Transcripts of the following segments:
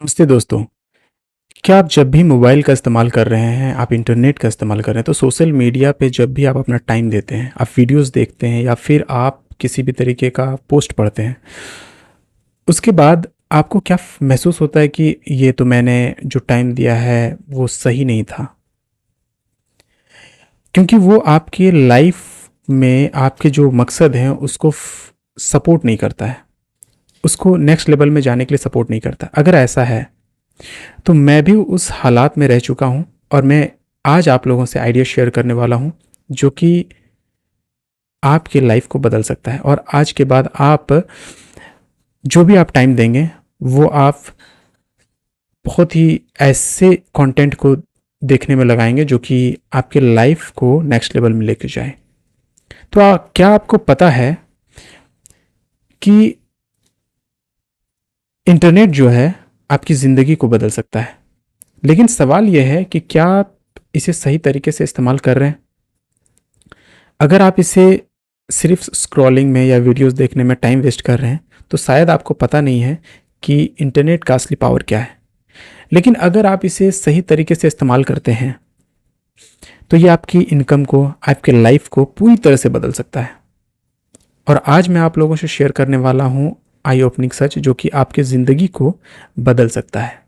नमस्ते दोस्तों। क्या आप जब भी मोबाइल का इस्तेमाल कर रहे हैं, आप इंटरनेट का इस्तेमाल कर रहे हैं, तो सोशल मीडिया पे जब भी आप अपना टाइम देते हैं, आप वीडियोस देखते हैं या फिर आप किसी भी तरीके का पोस्ट पढ़ते हैं, उसके बाद आपको क्या महसूस होता है कि ये तो मैंने जो टाइम दिया है वो सही नहीं था? क्योंकि वो आपकी लाइफ में आपके जो मकसद हैं उसको सपोर्ट नहीं करता है, उसको नेक्स्ट लेवल में जाने के लिए सपोर्ट नहीं करता। अगर ऐसा है तो मैं भी उस हालात में रह चुका हूँ और मैं आज आप लोगों से आइडिया शेयर करने वाला हूँ जो कि आपकी लाइफ को बदल सकता है। और आज के बाद आप जो भी आप टाइम देंगे वो आप बहुत ही ऐसे कंटेंट को देखने में लगाएंगे जो कि आपके लाइफ को नेक्स्ट लेवल में लेके जाए। तो क्या आपको पता है कि इंटरनेट जो है आपकी ज़िंदगी को बदल सकता है, लेकिन सवाल यह है कि क्या आप इसे सही तरीके से इस्तेमाल कर रहे हैं? अगर आप इसे सिर्फ स्क्रॉलिंग में या वीडियोस देखने में टाइम वेस्ट कर रहे हैं तो शायद आपको पता नहीं है कि इंटरनेट का असली पावर क्या है। लेकिन अगर आप इसे सही तरीके से इस्तेमाल करते हैं तो ये आपकी इनकम को, आपके लाइफ को पूरी तरह से बदल सकता है। और आज मैं आप लोगों से शेयर करने वाला हूँ आई ओपनिंग सच जो कि आपकी ज़िंदगी को बदल सकता है।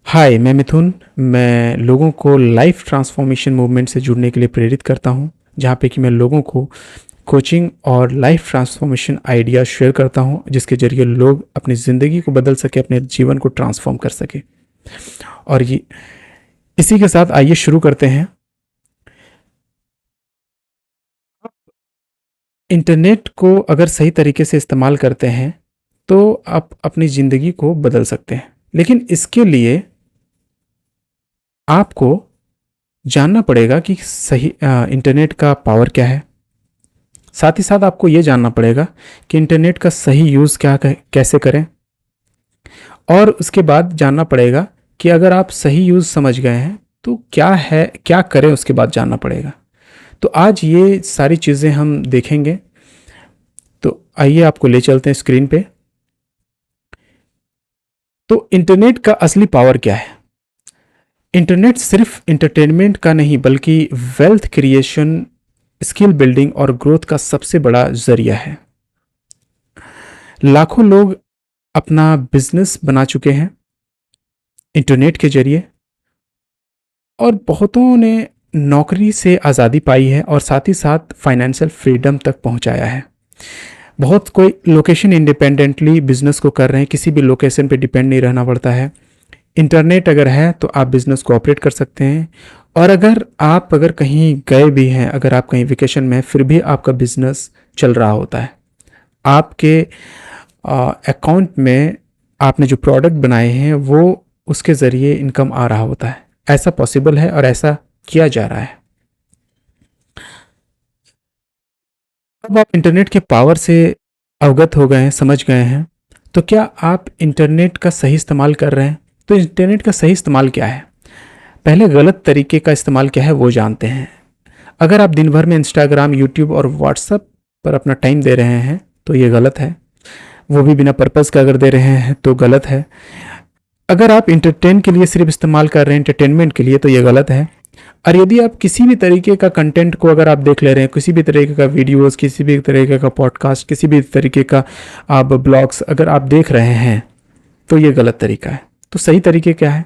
हाय, मैं मिथुन। मैं लोगों को लाइफ ट्रांसफॉर्मेशन मूवमेंट से जुड़ने के लिए प्रेरित करता हूँ, जहाँ पे कि मैं लोगों को कोचिंग और लाइफ ट्रांसफॉर्मेशन आइडिया शेयर करता हूँ जिसके ज़रिए लोग अपनी ज़िंदगी को बदल सके, अपने जीवन को ट्रांसफॉर्म कर सके। और ये इसी के साथ आइए शुरू करते हैं। इंटरनेट को अगर सही तरीके से इस्तेमाल करते हैं तो आप अपनी ज़िंदगी को बदल सकते हैं, लेकिन इसके लिए आपको जानना पड़ेगा कि सही इंटरनेट का पावर क्या है। साथ ही साथ आपको ये जानना पड़ेगा कि इंटरनेट का सही यूज़ कैसे करें। और उसके बाद जानना पड़ेगा कि अगर आप सही यूज़ समझ गए हैं तो क्या है, क्या करें, उसके बाद जानना पड़ेगा। तो आज ये सारी चीज़ें हम देखेंगे। तो आइए आपको ले चलते हैं स्क्रीन पे। तो इंटरनेट का असली पावर क्या है? इंटरनेट सिर्फ इंटरटेनमेंट का नहीं बल्कि वेल्थ क्रिएशन, स्किल बिल्डिंग और ग्रोथ का सबसे बड़ा जरिया है। लाखों लोग अपना बिजनेस बना चुके हैं इंटरनेट के जरिए, और बहुतों ने नौकरी से आज़ादी पाई है और साथ ही साथ फाइनेंशियल फ्रीडम तक पहुंचाया है। बहुत कोई लोकेशन इंडिपेंडेंटली बिजनेस को कर रहे हैं, किसी भी लोकेशन पे डिपेंड नहीं रहना पड़ता है। इंटरनेट अगर है तो आप बिजनेस को ऑपरेट कर सकते हैं। और अगर कहीं गए भी हैं, अगर आप कहीं वेकेशन में हैं, फिर भी आपका बिजनेस चल रहा होता है। आपके अकाउंट में आपने जो प्रोडक्ट बनाए हैं वो उसके ज़रिए इनकम आ रहा होता है। ऐसा पॉसिबल है और ऐसा किया जा रहा है। अब आप इंटरनेट के पावर से अवगत हो गए हैं, समझ गए हैं, तो क्या आप इंटरनेट का सही इस्तेमाल कर रहे हैं? तो इंटरनेट का सही इस्तेमाल क्या है? पहले गलत तरीके का इस्तेमाल क्या है वो जानते हैं। अगर आप दिन भर में इंस्टाग्राम, यूट्यूब और व्हाट्सएप पर अपना टाइम दे रहे हैं तो ये गलत है। वो भी बिना पर्पज़ का अगर दे रहे हैं तो गलत है। अगर आप इंटरटेन के लिए सिर्फ इस्तेमाल कर रहे हैं, एंटरटेनमेंट के लिए, तो ये गलत है। और यदि आप किसी भी तरीके का कंटेंट को अगर आप देख ले रहे हैं, किसी भी तरीके का वीडियोस, किसी भी तरीके का पॉडकास्ट, किसी भी तरीके का आप ब्लॉग्स अगर आप देख रहे हैं तो ये गलत तरीका है। तो सही तरीके क्या है?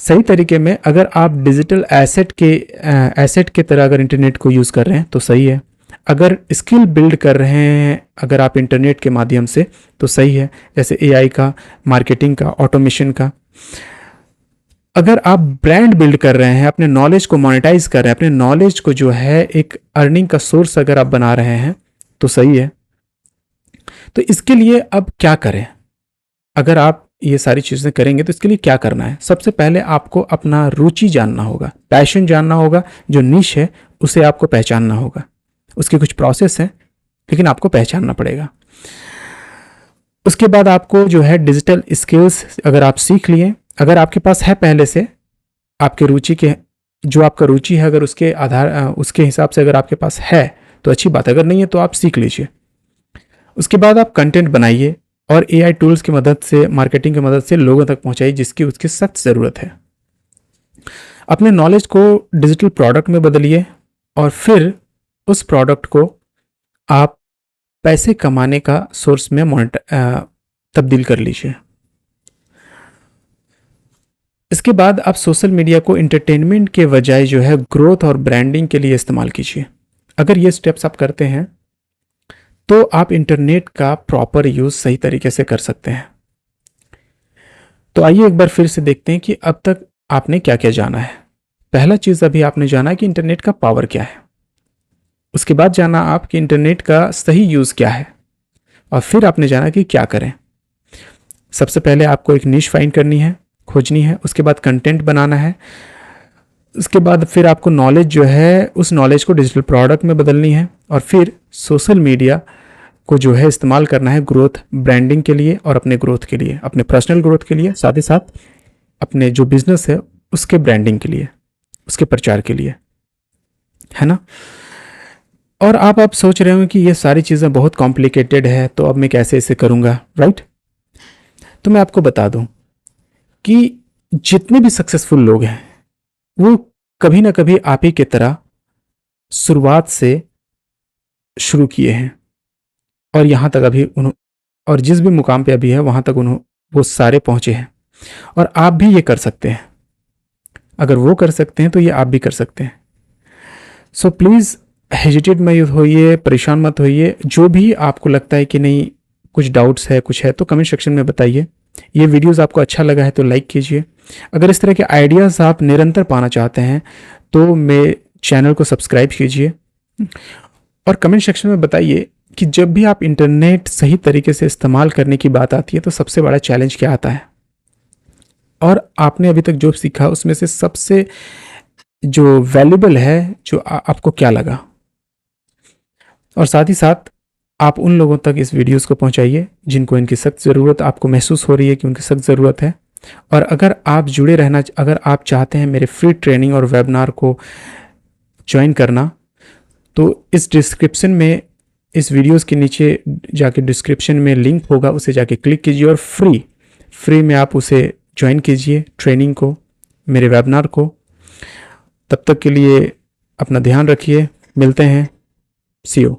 सही तरीके में अगर आप डिजिटल एसेट के तरह अगर इंटरनेट को यूज़ कर रहे हैं तो सही है। अगर स्किल बिल्ड कर रहे हैं अगर आप इंटरनेट के माध्यम से तो सही है, जैसे एआई का, मार्केटिंग का, ऑटोमेशन का। अगर आप ब्रांड बिल्ड कर रहे हैं, अपने नॉलेज को मोनेटाइज कर रहे हैं, अपने नॉलेज को जो है एक अर्निंग का सोर्स अगर आप बना रहे हैं तो सही है। तो इसके लिए अब क्या करें? अगर आप ये सारी चीज़ें करेंगे तो इसके लिए क्या करना है? सबसे पहले आपको अपना रुचि जानना होगा, पैशन जानना होगा, जो निश है उसे आपको पहचानना होगा। उसके कुछ प्रोसेस हैं लेकिन आपको पहचानना पड़ेगा। उसके बाद आपको जो है डिजिटल स्किल्स अगर आप सीख लिए, अगर आपके पास है पहले से आपके रुचि के, जो आपका रुचि है अगर उसके हिसाब से अगर आपके पास है तो अच्छी बात है, अगर नहीं है तो आप सीख लीजिए। उसके बाद आप कंटेंट बनाइए, और एआई टूल्स की मदद से, मार्केटिंग की मदद से लोगों तक पहुंचाइए जिसकी उसकी सख्त ज़रूरत है। अपने नॉलेज को डिजिटल प्रोडक्ट में बदलिए और फिर उस प्रोडक्ट को आप पैसे कमाने का सोर्स में तब्दील कर लीजिए। इसके बाद आप सोशल मीडिया को एंटरटेनमेंट के बजाय जो है ग्रोथ और ब्रांडिंग के लिए इस्तेमाल कीजिए। अगर ये स्टेप्स आप करते हैं तो आप इंटरनेट का प्रॉपर यूज सही तरीके से कर सकते हैं। तो आइए एक बार फिर से देखते हैं कि अब तक आपने क्या क्या जाना है। पहला चीज अभी आपने जाना है कि इंटरनेट का पावर क्या है। उसके बाद जाना आप कि इंटरनेट का सही यूज क्या है, और फिर आपने जाना कि क्या करें। सबसे पहले आपको एक निश फाइंड करनी है, खोजनी है। उसके बाद कंटेंट बनाना है। उसके बाद फिर आपको नॉलेज जो है उस नॉलेज को डिजिटल प्रोडक्ट में बदलनी है, और फिर सोशल मीडिया को जो है इस्तेमाल करना है ग्रोथ ब्रांडिंग के लिए और अपने ग्रोथ के लिए, अपने पर्सनल ग्रोथ के लिए, साथ ही साथ अपने जो बिजनेस है उसके ब्रांडिंग के लिए, उसके प्रचार के लिए, है ना। और आप सोच रहे हो कि ये सारी चीज़ें बहुत कॉम्प्लिकेटेड है, तो अब मैं कैसे इसे करूँगा, राइट। तो मैं आपको बता दूं कि जितने भी सक्सेसफुल लोग हैं वो कभी ना कभी आप ही की तरह शुरुआत से शुरू किए हैं, और यहाँ तक अभी और जिस भी मुकाम पे अभी है वहाँ तक वो सारे पहुँचे हैं। और आप भी ये कर सकते हैं। अगर वो कर सकते हैं तो ये आप भी कर सकते हैं। सो प्लीज़ हेजिटेट मत होइए, परेशान मत होइए। जो भी आपको लगता है कि नहीं कुछ डाउट्स है, कुछ है, तो कमेंट सेक्शन में बताइए। ये वीडियोस आपको अच्छा लगा है तो लाइक कीजिए। अगर इस तरह के आइडियाज़ आप निरंतर पाना चाहते हैं तो मेरे चैनल को सब्सक्राइब कीजिए, और कमेंट सेक्शन में बताइए कि जब भी आप इंटरनेट सही तरीके से इस्तेमाल करने की बात आती है तो सबसे बड़ा चैलेंज क्या आता है, और आपने अभी तक जो सीखा उसमें से सबसे जो वैल्यूबल है, जो आपको क्या लगा। और साथ ही साथ आप उन लोगों तक इस वीडियोस को पहुंचाइए जिनको इनकी सख्त ज़रूरत आपको महसूस हो रही है कि उनकी सख्त ज़रूरत है। और अगर आप चाहते हैं मेरे फ्री ट्रेनिंग और वेबिनार को ज्वाइन करना, तो इस डिस्क्रिप्शन में, इस वीडियोस के नीचे जाके डिस्क्रिप्शन में लिंक होगा, उसे जाके क्लिक कीजिए और फ्री में आप उसे ज्वाइन कीजिए, ट्रेनिंग को, मेरे वेबिनार को। तब तक के लिए अपना ध्यान रखिए, मिलते हैं, सी यू।